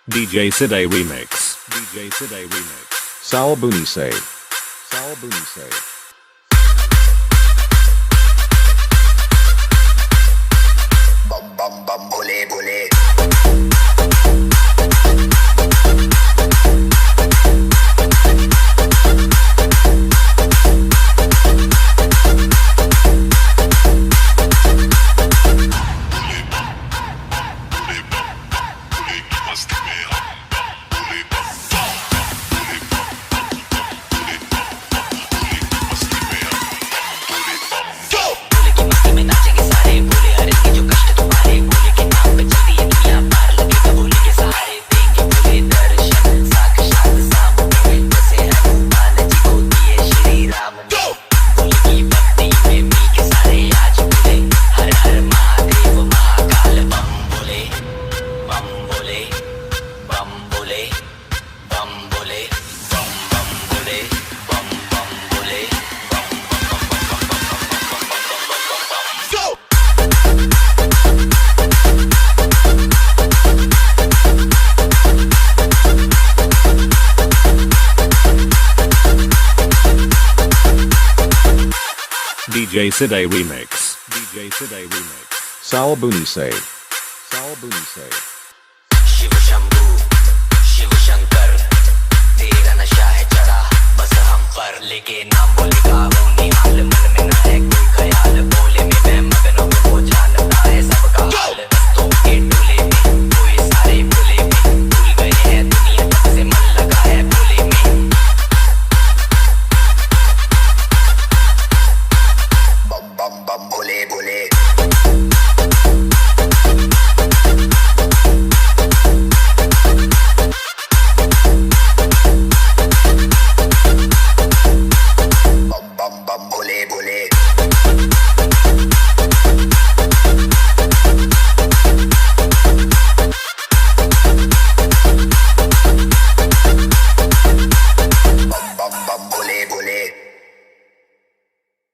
DJ Siday Remix. DJ Siday Remix. Sal Bunise. Sal Bunise. Bum bum bum bole bole. DJ Siday Remix. DJ Siday Remix. Sal Bunise. Sal Bunise. Shiv Shambhu Shiv Shankar तेरा नशा है चढ़ा बस हम पर लेके नाम बोले का हूँ निहाल मन में ना है